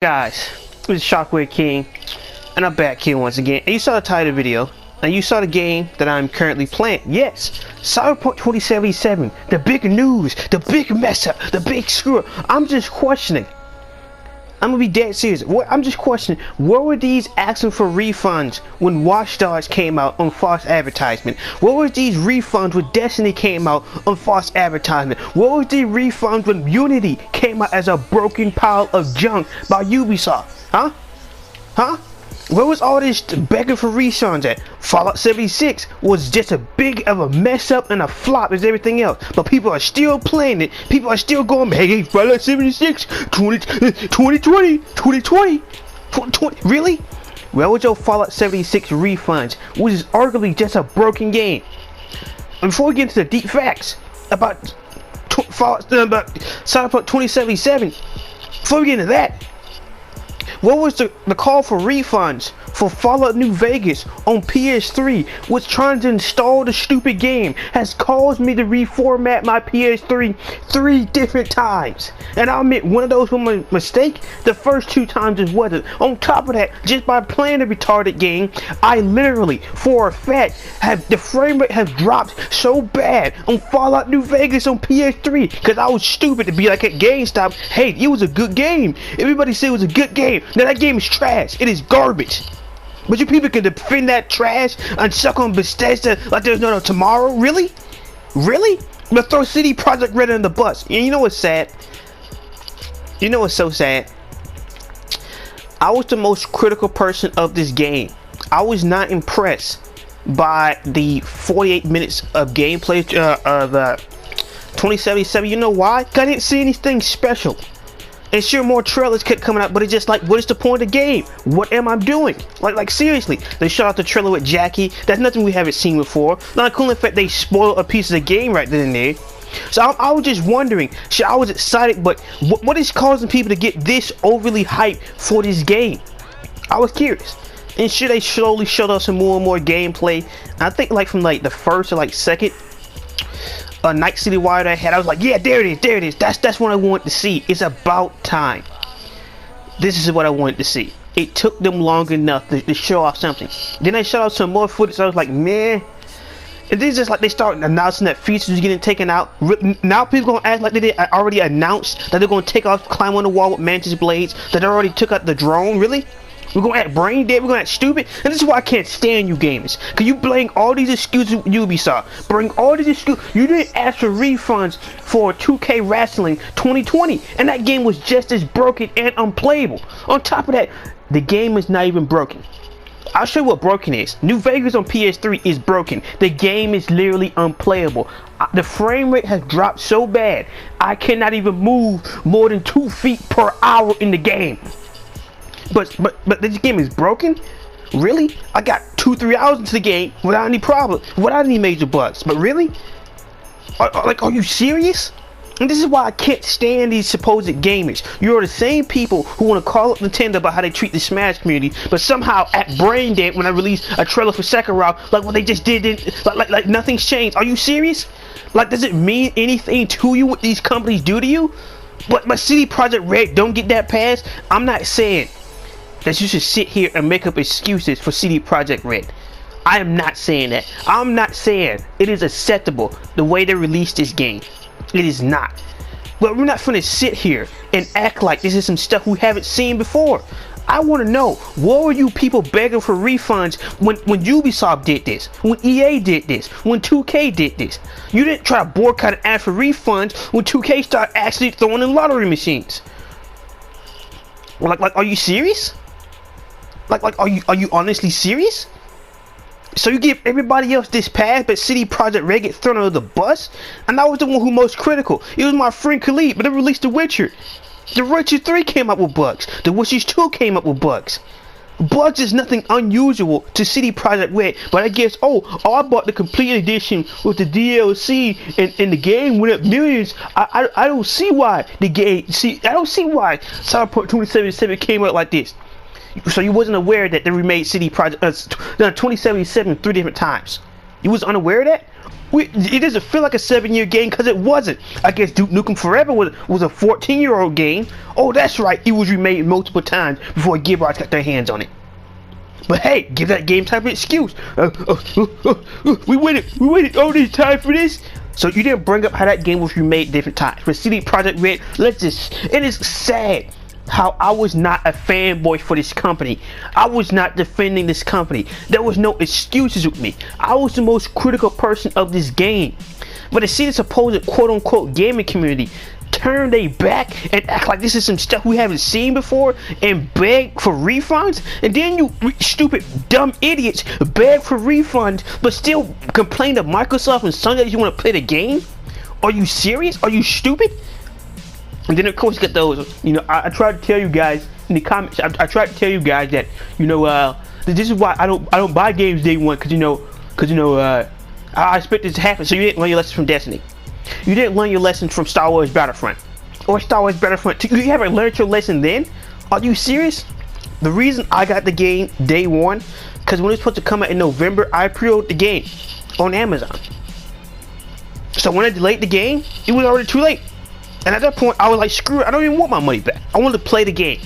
Guys, this is Shockwave King, and I'm back here once again. And you saw the title of the video, and you saw the game that I'm currently playing. Yes, CyberPunk 2077, the big news, the big mess up, the big screw up. I'm just questioning. I'm gonna be dead serious. I'm just questioning, where were these asking for refunds when Watch Dogs came out on false advertisement? Where were these refunds when Destiny came out on false advertisement? Where were these refunds when Unity came out as a broken pile of junk by Ubisoft? Huh? Where was all this begging for refunds at? Fallout 76 was just as big of a mess up and a flop as everything else. But people are still playing it. People are still going, hey, Fallout 76, 2020. Really? Where was your Fallout 76 refunds? Which is arguably just a broken game. And before we get into the deep facts about Cyberpunk 2077, before we get into that, what was the call for refunds for Fallout New Vegas on PS3, which trying to install the stupid game has caused me to reformat my PS3 3 different times. And I'll admit one of those was my mistake. The first 2 times it wasn't. On top of that, just by playing the retarded game, I literally, for a fact, the frame rate has dropped so bad on Fallout New Vegas on PS3 because I was stupid to be like at GameStop, hey, it was a good game. Everybody said it was a good game. Now that game is trash. It is garbage. But you people can defend that trash and suck on Bethesda like there's no tomorrow? Really? Really? I'm gonna throw CD Projekt Red in the bus. And you know what's sad? You know what's so sad? I was the most critical person of this game. I was not impressed by the 48 minutes of gameplay of 2077. You know why? 'Cause I didn't see anything special. And sure, more trailers kept coming out, but it's just like, what is the point of the game? What am I doing? Like seriously, they shot out the trailer with Jackie. That's nothing we haven't seen before. Not cool in fact they spoiled a piece of the game right then and there. So I was just wondering, sure, I was excited, but what is causing people to get this overly hyped for this game? I was curious. And sure, they slowly showed us some more and more gameplay. I think like from like the first or like second Night City Wire I had, I was like, yeah, there it is. That's what I wanted to see. It's about time. This is what I wanted to see. It took them long enough to show off something. Then they showed off some more footage. So I was like, man. And then just like they started announcing that features are getting taken out. Now people gonna act like they already announced that they're gonna take off, climb on the wall with mantis blades. That they already took out the drone. Really? We're gonna act brain dead, we're gonna act stupid, and this is why I can't stand you gamers. Cause you bring all these excuses with Ubisoft. Bring all these excuses. You didn't ask for refunds for 2K Wrestling 2020, and that game was just as broken and unplayable. On top of that, the game is not even broken. I'll show you what broken is. New Vegas on PS3 is broken. The game is literally unplayable. The frame rate has dropped so bad, I cannot even move more than 2 feet per hour in the game. But this game is broken? Really? I got 2-3 hours into the game without any problem, without any major bugs. But really? Are you serious? And this is why I can't stand these supposed gamers. You're the same people who want to call up Nintendo about how they treat the Smash community, but somehow act brain dead when I release a trailer for Sekiro, like what they just did, like nothing's changed. Are you serious? Like, does it mean anything to you what these companies do to you? But CD Projekt Red don't get that pass. I'm not saying that you should sit here and make up excuses for CD Projekt Red. I am not saying that. I'm not saying it is acceptable the way they released this game. It is not. But we're not gonna sit here and act like this is some stuff we haven't seen before. I want to know, what were you people begging for refunds when Ubisoft did this, when EA did this, when 2K did this? You didn't try to boycott and ask for refunds when 2K started actually throwing in lottery machines. Like, are you serious? Like, are you honestly serious? So you give everybody else this pass, but CD Projekt Red get thrown under the bus? And I was the one who most critical. It was my friend Khalid, but they released The Witcher. The Witcher 3 came up with bugs. The Witcher 2 came up with bugs. Bugs is nothing unusual to CD Projekt Red, but I guess, I bought the complete edition with the DLC and the game went up millions. I don't see why I don't see why Cyberpunk 2077 came out like this. So you wasn't aware that they remade CD Projekt 2077 3 different times? You was unaware of that? It doesn't feel like a 7-year game because it wasn't. I guess Duke Nukem Forever was a 14-year-old game. Oh, that's right. It was remade multiple times before Gearbox got their hands on it. But hey, give that game type of excuse. We waited all this time for this. So you didn't bring up how that game was remade different times. For CD Projekt Red, it is sad how I was not a fanboy for this company. I was not defending this company. There was no excuses with me. I was the most critical person of this game. But to see the supposed quote-unquote gaming community turn their back and act like this is some stuff we haven't seen before and beg for refunds, and then you stupid dumb idiots beg for refunds but still complain to Microsoft and Sony that you want to play the game? Are you serious? Are you stupid? And then of course you get those, I tried to tell you guys in the comments, I tried to tell you guys that, this is why I don't buy games day one, I expect this to happen. So you didn't learn your lessons from Destiny. You didn't learn your lessons from Star Wars Battlefront. Or Star Wars Battlefront 2. You haven't learned your lesson then? Are you serious? The reason I got the game day one, because when it was supposed to come out in November, I pre-ordered the game on Amazon. So when I delayed the game, it was already too late. And at that point, I was like, screw it, I don't even want my money back. I wanted to play the game.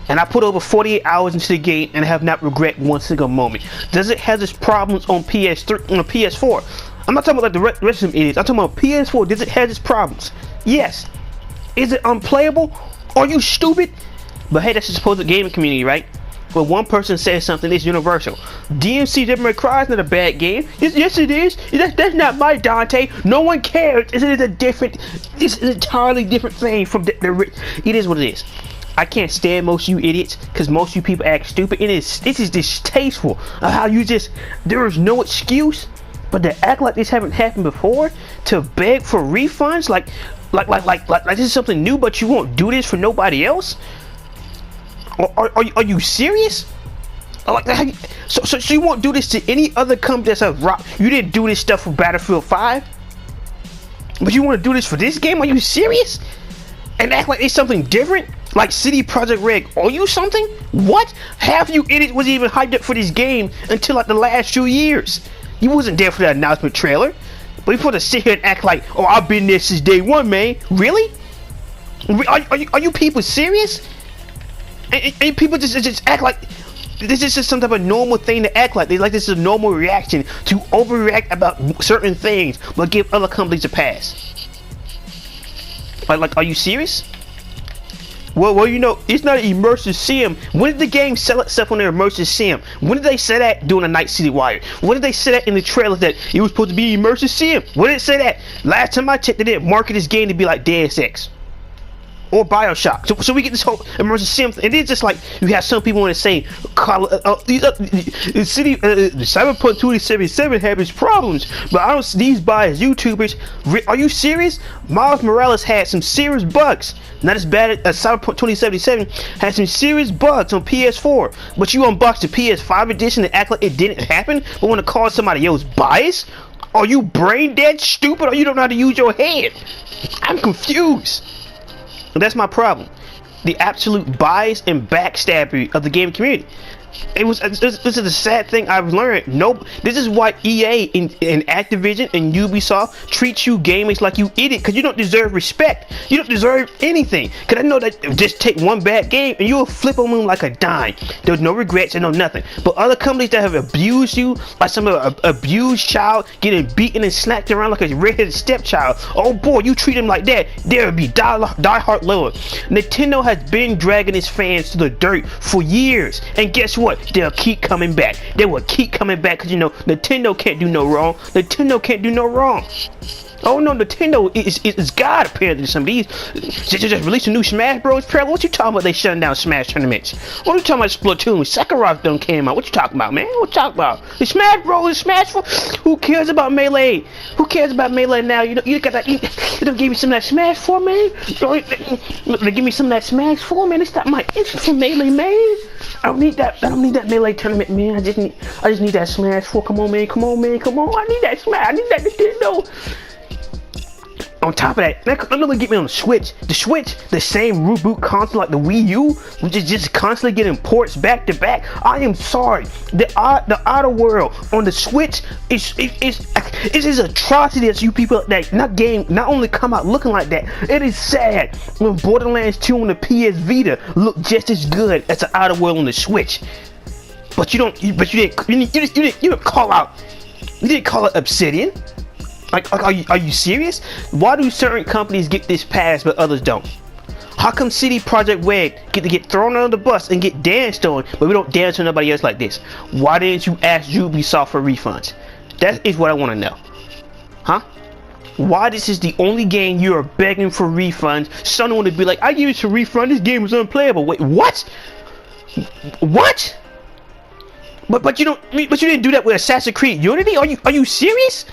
And I put over 48 hours into the game and have not regret one single moment. Does it have its problems on PS3, on PS4? I'm not talking about like the rest of them idiots. I'm talking about PS4. Does it have its problems? Yes. Is it unplayable? Are you stupid? But hey, that's the supposed gaming community, right? When one person says something, it's universal. DMC Devil May Cry is not a bad game. Yes, it is. That's not my Dante. No one cares. It's an entirely different thing from it is what it is. I can't stand most of you idiots because most of you people act stupid. This is distasteful. How there is no excuse, but to act like this haven't happened before, to beg for refunds, like this is something new, but you won't do this for nobody else. Are you serious? So you won't do this to any other company that's a rock? You didn't do this stuff for Battlefield 5, but you want to do this for this game? Are you serious? And act like it's something different? Like CD Projekt Red, are you something? What? Half you idiots wasn't even hyped up for this game until like the last 2 years. You wasn't there for that announcement trailer. But you supposed to sit here and act like, oh, I've been there since day one, man. Really? Are you people serious? And people just act like this is just some type of normal thing to act like. They like this is a normal reaction to overreact about certain things, but give other companies a pass. Like, are you serious? Well, it's not an immersive sim. When did the game sell itself on an immersive sim? When did they say that during the Night City Wire? When did they say that in the trailer that it was supposed to be an immersive sim? When did it say that? Last time I checked, they didn't market this game to be like Deus Ex or Bioshock. So we get this whole immersive sim thing. And it's just like you have some people want to say Cyberpunk 2077 have its problems, but I don't see these biased YouTubers. Are you serious? Miles Morales had some serious bugs. Not as bad as Cyberpunk 2077 had some serious bugs on PS4, but you unboxed the PS5 edition and act like it didn't happen, but want to call somebody else biased? Are you brain dead, stupid, or you don't know how to use your head? I'm confused. That's my problem. The absolute bias and backstabbery of the gaming community. This is a sad thing I've learned. This is why EA and Activision and Ubisoft treat you gamers like you idiot, because you don't deserve respect. You don't deserve anything. Because I know that just take one bad game and you'll flip on them like a dime. There's no regrets and no nothing. But other companies that have abused you, like some abused child getting beaten and slapped around like a redheaded stepchild, oh boy, you treat them like that, they'll be die-hard lower. Nintendo has been dragging its fans to the dirt for years, and guess what? They'll keep coming back. They will keep coming back because Nintendo can't do no wrong. Nintendo can't do no wrong. Oh no, Nintendo is God apparently. Some of these just released a new Smash Bros. Trailer. What you talking about? They shutting down Smash tournaments. What are you talking about? Splatoon, Sekirot done came out. What you talking about, man? What you talking about? The Smash Bros. Smash 4. Who cares about Melee? Who cares about Melee now? You got that. You don't give me some of that Smash 4, man. They give me some of that Smash 4, man. It's not my interest in Melee, man. I don't need that Melee tournament, man. I just need that Smash 4. Come on, man. I need that Smash. I need that Nintendo. On top of that, another get me on the Switch. The Switch, the same reboot console like the Wii U, which is just constantly getting ports back to back. I am sorry. The Outer World on the Switch is atrocity that you people that not only come out looking like that. It is sad when Borderlands 2 on the PS Vita look just as good as the Outer World on the Switch. But you didn't call out. You didn't call it Obsidian. Like, are you serious? Why do certain companies get this pass but others don't? How come CD Projekt Red get to get thrown under the bus and get danced on, but we don't dance on nobody else like this? Why didn't you ask Ubisoft for refunds? That is what I want to know. Huh? Why this is the only game you are begging for refunds? Someone would be like, I give you a refund, this game was unplayable. Wait, what? What? But you didn't do that with Assassin's Creed Unity? Are you serious?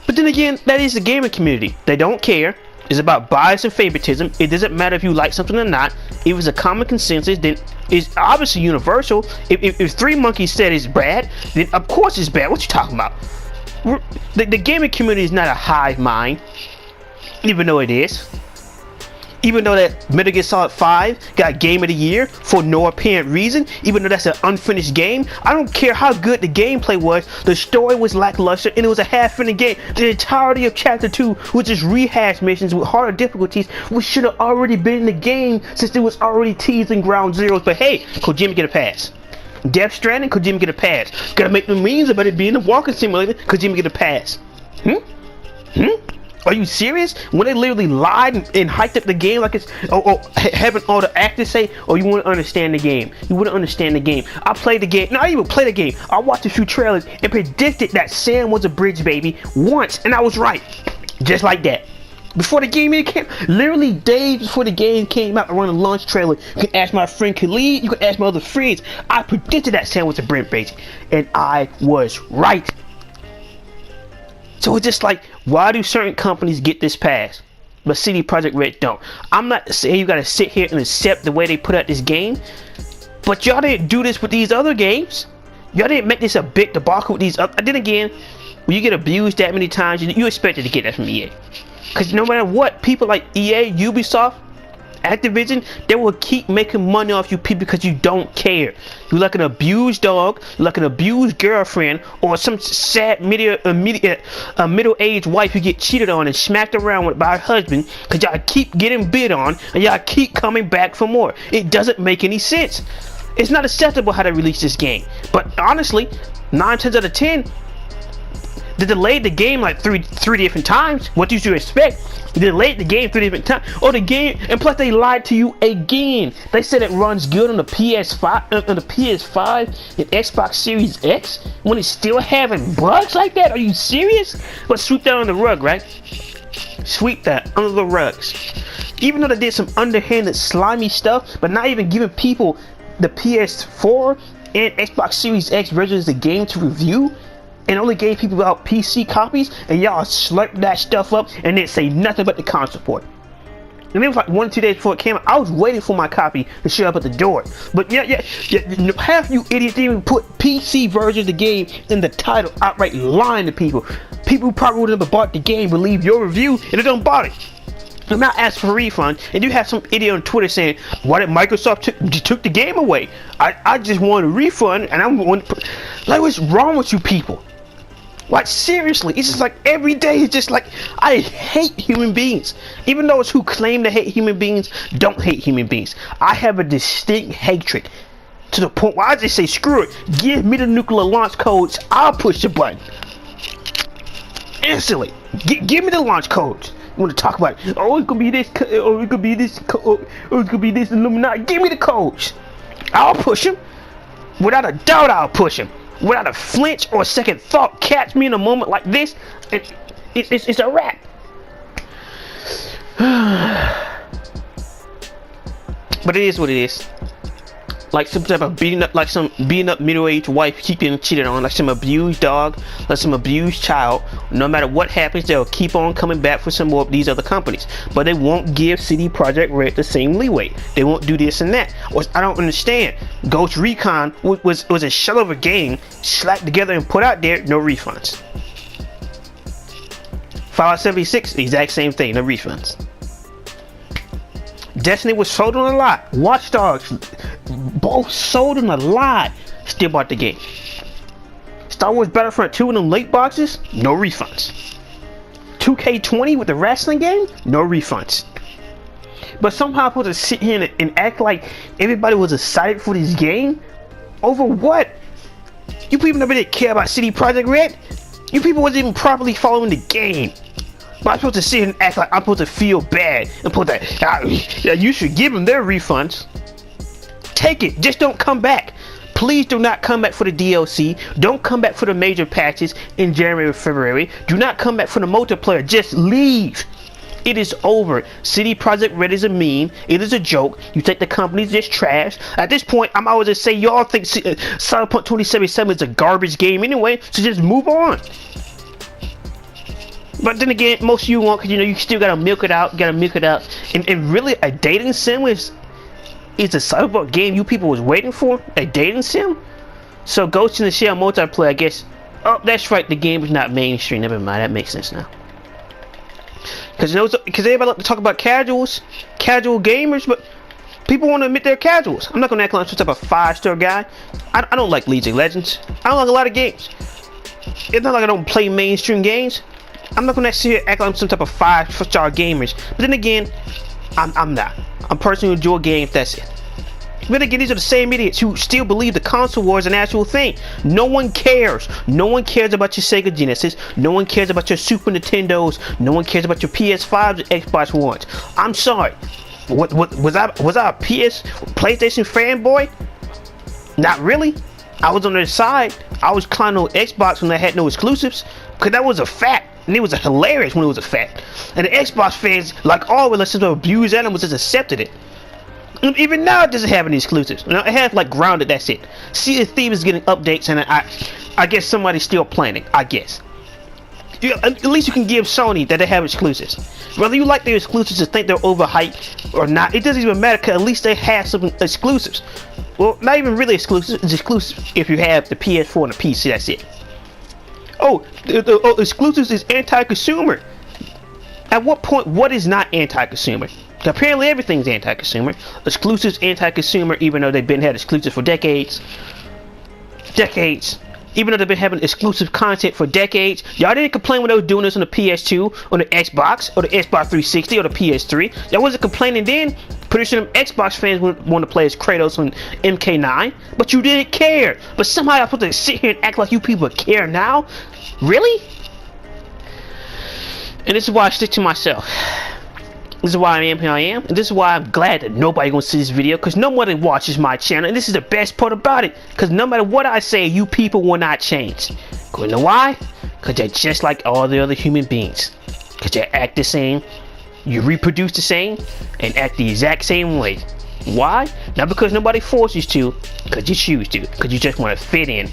But then again, that is the gaming community. They don't care. It's about bias and favoritism. It doesn't matter if you like something or not. If it's a common consensus, then it's obviously universal. If Three Monkeys said it's bad, then of course it's bad. What you talking about? The gaming community is not a hive mind, even though it is. Even though that Metal Gear Solid 5 got Game of the Year for no apparent reason, even though that's an unfinished game, I don't care how good the gameplay was, the story was lackluster and it was a half-finished game. The entirety of Chapter 2 was just rehash missions with harder difficulties, which should have already been in the game since it was already teased in Ground Zeroes. But hey, Kojima get a pass. Death Stranding, Kojima get a pass. Gotta make the memes about it being a walking simulator, Kojima get a pass. Are you serious? When they literally lied and hyped up the game like it's having all the actors say, oh, you wouldn't understand the game. You wouldn't understand the game. I played the game. No, I didn't even play the game. I watched a few trailers and predicted that Sam was a bridge baby once, and I was right. Just like that. Before the game even came, literally days before the game came out, around the launch trailer, you can ask my friend Khalid, you can ask my other friends. I predicted that Sam was a bridge baby, and I was right. So it's just like, why do certain companies get this pass, but CD Projekt Red don't? I'm not saying you gotta sit here and accept the way they put out this game, but y'all didn't do this with these other games. Y'all didn't make this a big debacle with these other. Then again, when you get abused that many times, you expected to get that from EA. Because no matter what, people like EA, Ubisoft, Activision, they will keep making money off you people because you don't care. You're like an abused dog, you're like an abused girlfriend, or some sad middle-aged wife who get cheated on and smacked around with by her husband because y'all keep getting bid on and y'all keep coming back for more. It doesn't make any sense. It's not acceptable how they release this game. But honestly, 9 times out of 10, they delayed the game like three different times. What did you expect? They delayed the game 3 different times. Oh, the game, and plus they lied to you again. They said it runs good on the PS5, and Xbox Series X when it's still having bugs like that. Are you serious? But sweep that under the rug, right? Sweep that under the rugs. Even though they did some underhanded, slimy stuff, but not even giving people the PS4 and Xbox Series X versions of the game to review. And only gave people out PC copies, and y'all slurped that stuff up and didn't say nothing but the console port. And it was like 1 or 2 days before it came out. I was waiting for my copy to show up at the door. But yeah, half you idiots didn't even put PC version of the game in the title, outright lying to people. People who probably would have never bought the game will leave your review and they don't buy it. I'm not asking for a refund, and you have some idiot on Twitter saying, why did Microsoft took the game away? I just want a refund, and I'm going to put... Like, what's wrong with you people? Like, seriously, it's just like every day, it's just like, I hate human beings. Even those who claim to hate human beings don't hate human beings. I have a distinct hatred to the point where I just say, screw it, give me the nuclear launch codes, I'll push the button. Instantly. Give me the launch codes. You want to talk about it? Oh, it could be this, or it could be this, or it could be this Illuminati. Give me the codes. I'll push them. Without a doubt, I'll push them. Without a flinch or a second thought, catch me in a moment like this, it's a wrap. But it is what it is. Like some type of beating up middle-aged wife keep getting cheated on, like some abused dog, like some abused child. No matter what happens, they'll keep on coming back for some more of these other companies. But they won't give CD Projekt Red the same leeway. They won't do this and that. Which I don't understand. Ghost Recon was a shell of a game, slapped together and put out there, no refunds. Fallout 76, the exact same thing, no refunds. Destiny was sold on a lot. Watch Dogs, both sold on a lot. Still bought the game. Star Wars Battlefront 2 in them late boxes, no refunds. 2K20 with the wrestling game, no refunds. But somehow I'm supposed to sit here and act like everybody was excited for this game? Over what? You people never did care about CD Projekt Red? You people wasn't even properly following the game. But I'm supposed to sit here and act like I'm supposed to feel bad and put that, you should give them their refunds. Take it, just don't come back. Please do not come back for the DLC. Don't come back for the major patches in January or February. Do not come back for the multiplayer. Just leave. It is over. CD Projekt Red is a meme. It is a joke. You think the company's just trash. At this point, I'm always just say y'all think CyberPunk 2077 is a garbage game anyway, so just move on. But then again, most of you won't, because you still gotta milk it out. And really, a dating sim is a Cyberpunk game you people was waiting for? A dating sim? So Ghost in the Shell multiplayer, I guess. Oh, that's right. The game is not mainstream. Never mind. That makes sense now. Because everybody like to talk about casual gamers, but people want to admit they're casuals. I'm not gonna act like I'm some type of 5-star guy. I don't like League of Legends. I don't like a lot of games. It's not like I don't play mainstream games. I'm not gonna sit here act like I'm some type of 5-star gamers. But then again, I'm not. I'm a person who enjoy games. That's it. But again, these are the same idiots who still believe the console war is an actual thing. No one cares. No one cares about your Sega Genesis. No one cares about your Super Nintendos. No one cares about your PS5s and Xbox Ones. I'm sorry. Was I a PlayStation fanboy? Not really. I was on their side. I was clowning on Xbox when they had no exclusives, because that was a fact. And it was hilarious when it was a fact. And the Xbox fans, like always, listen to abuse animals, just accepted it. Even now it doesn't have any exclusives. It has like Grounded, that's it. Sea of Thieves is getting updates, and I guess somebody's still playing it, I guess. At least you can give Sony that they have exclusives. Whether you like their exclusives or think they're overhyped or not, it doesn't even matter, because at least they have some exclusives. Well, not even really exclusive. It's exclusive if you have the PS4 and the PC, that's it. Oh, the exclusives is anti-consumer. At what point, what is not anti-consumer? Apparently everything's anti-consumer. Exclusives anti-consumer, even though they've been had exclusives for decades. Even though they've been having exclusive content for decades. Y'all didn't complain when they were doing this on the PS2, on the Xbox, or the Xbox 360, or the PS3. Y'all wasn't complaining then. Pretty sure them Xbox fans would want to play as Kratos on MK9, but you didn't care. But somehow I'm supposed to sit here and act like you people care now? Really? And this is why I stick to myself. This is why I am here I am, and this is why I'm glad that nobody gonna see this video, because nobody watches my channel, and this is the best part about it, because no matter what I say, you people will not change. You know why? Because they're just like all the other human beings. Because they act the same, you reproduce the same, and act the exact same way. Why? Not because nobody forces you, because you choose to, because you just want to fit in.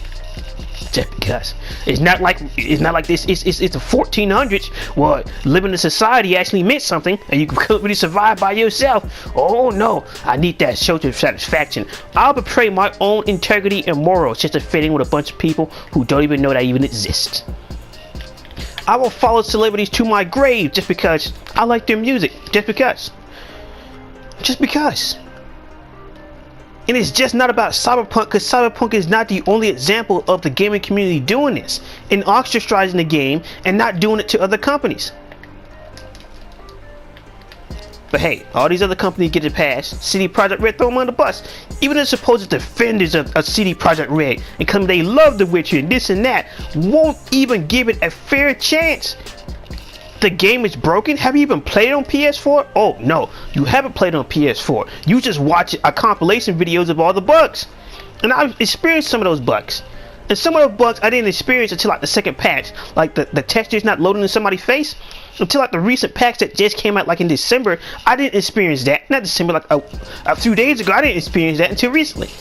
Just because it's not like this. It's the 1400s where living in society actually meant something, and you couldn't really survive by yourself. Oh no, I need that social satisfaction. I'll betray my own integrity and morals just to fit in with a bunch of people who don't even know that I even exist. I will follow celebrities to my grave just because I like their music. Just because. And it's just not about Cyberpunk, because Cyberpunk is not the only example of the gaming community doing this and ostracizing the game and not doing it to other companies. But hey, all these other companies get it passed. CD Projekt Red, throw them on the bus. Even the supposed defenders of CD Projekt Red and come, they love The Witcher and this and that, won't even give it a fair chance. The game is broken. Have you even played it on PS4? Oh no, you haven't played it on PS4. You just watch a compilation videos of all the bugs, and I've experienced some of those bugs. And some of those bugs I didn't experience until like the second patch, like the textures not loading in somebody's face. Until like the recent patch that just came out like in December, I didn't experience that. Not December, like a few days ago, I didn't experience that until recently.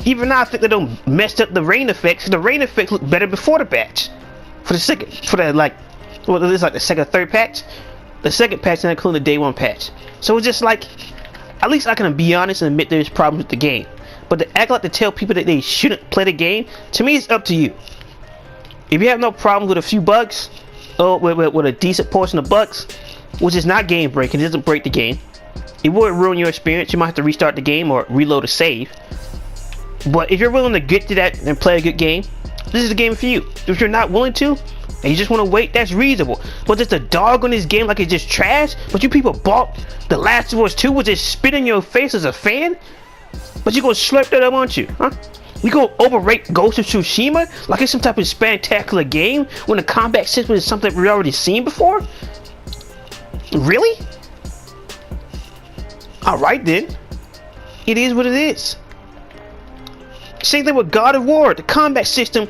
Even now, I think they don't messed up the rain effects. The rain effects look better before the patch. Well, it's like the second or third patch. The second patch not including the day one patch. So it's just like, at least I can be honest and admit there's problems with the game. But to act like to tell people that they shouldn't play the game, to me it's up to you. If you have no problem with a few bugs, with a decent portion of bugs, which is not game breaking. It doesn't break the game. It would ruin your experience. You might have to restart the game or reload a save. But if you're willing to get to that and play a good game, this is the game for you. If you're not willing to, and you just want to wait, that's reasonable. But just a dog on this game like it's just trash. But you people bought The Last of Us 2 with just spit in your face as a fan. But you gonna slurp that up, aren't you? Huh? You gonna overrate Ghost of Tsushima like it's some type of spectacular game when the combat system is something we already seen before? Really? Alright then. It is what it is. Same thing with God of War. The combat system,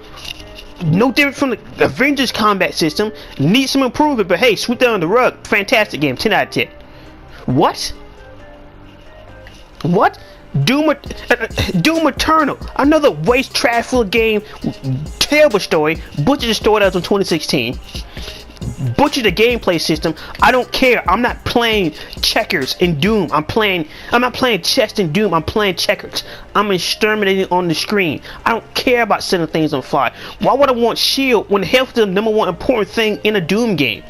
no different from the Avengers combat system, needs some improvement, but hey, sweep that on the rug. Fantastic game, 10 out of 10. What? What? Doom Eternal, another waste trash full of game, terrible story, butchered the story that was in 2016, butchered the gameplay system. I don't care. I'm not playing checkers in Doom. I'm not playing chess in Doom. I'm playing checkers. I'm exterminating on the screen. I don't care about setting things on fire. Why would I want shield when health is the number one important thing in a Doom game?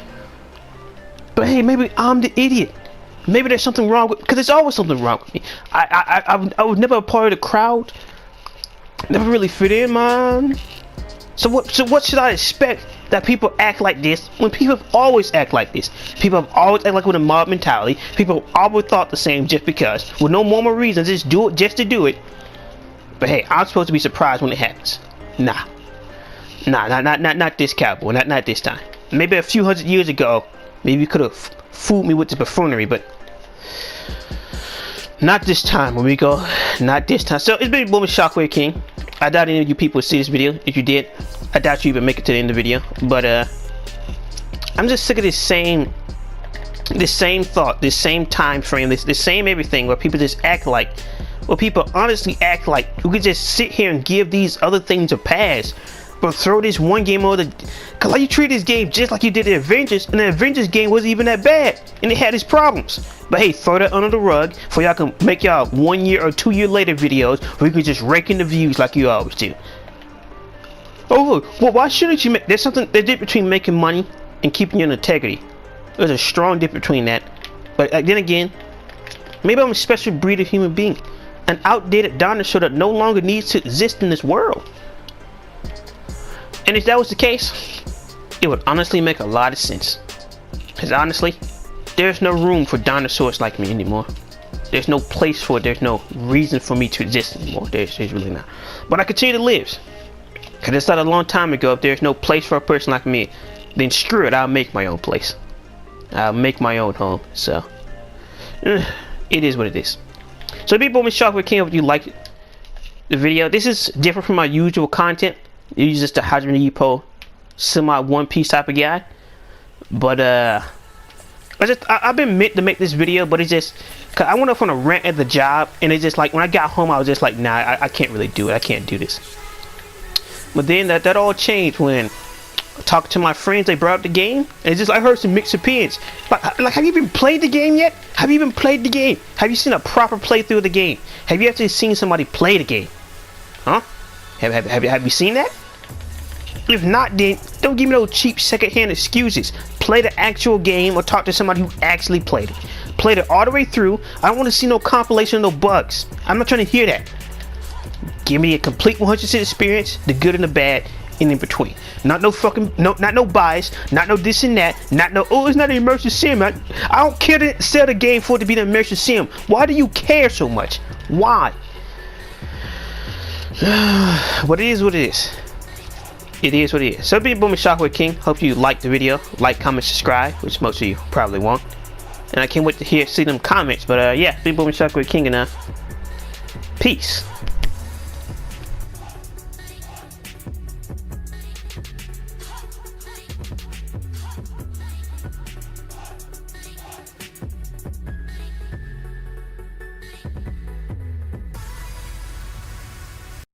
But hey, maybe I'm the idiot. Maybe there's something wrong with, because there's always something wrong with me. I was never a part of the crowd. Never really fit in, man. So what should I expect that people act like this when people always act like this? People have always act like with a mob mentality. People have always thought the same just because, with no more reasons, just do it just to do it. But hey, I'm supposed to be surprised when it happens. Nah, not this cowboy. Not this time. Maybe a few hundred years ago, maybe you could have fooled me with this buffoonery, but not this time, amigo. Not this time. So it's been Booming Shockwave King. I doubt any of you people would see this video. If you did, I doubt you even make it to the end of the video. But I'm just sick of this same thought, this same time frame, this same everything where people just act like, where people honestly act like we could just sit here and give these other things a pass, but throw this one game over the, cause like you treat this game just like you did the Avengers, and the Avengers game wasn't even that bad, and it had its problems. But hey, throw that under the rug for y'all can make y'all 1 year or 2 year later videos where you can just rake in the views like you always do. Oh look, well why shouldn't you make, there's something, there's a difference between making money and keeping your integrity. There's a strong difference between that. But then again, maybe I'm a special breed of human being, an outdated dinosaur that no longer needs to exist in this world. And if that was the case, it would honestly make a lot of sense. Because honestly, there's no room for dinosaurs like me anymore. There's no place for it. There's no reason for me to exist anymore. There's really not. But I continue to live. Because I decided a long time ago, if there's no place for a person like me, then screw it, I'll make my own place. I'll make my own home. So, it is what it is. So people, I'm shocked with King if you like the video. This is different from my usual content. Usually just a Hajime Ippo semi One Piece type of guy. But I've been meant to make this video, but it's just cause I went off on a rant at the job, and it's just like when I got home I was just like, nah, I can't really do it. I can't do this. But then that all changed when I talked to my friends. They brought up the game, and it's just I heard some mixed opinions. Like have you even played the game yet? Have you even played the game? Have you seen a proper playthrough of the game? Have you actually seen somebody play the game? Huh? Have you seen that? If not, then don't give me no cheap secondhand excuses. Play the actual game or talk to somebody who actually played it. Played it all the way through. I don't want to see no compilation, no bugs. I'm not trying to hear that. Give me a complete 100% experience, the good and the bad, and in between. Not no fucking, not no bias, not no this and that, not no, oh, it's not an immersive sim. I don't care to sell the game for it to be an immersive sim. Why do you care so much? Why? But it is what it is. It is what it is. So, be Booming Shockwave King. Hope you liked the video. Like, comment, subscribe, which most of you probably won't. And I can't wait to see them comments. But yeah, be Booming Shockwave King, and peace.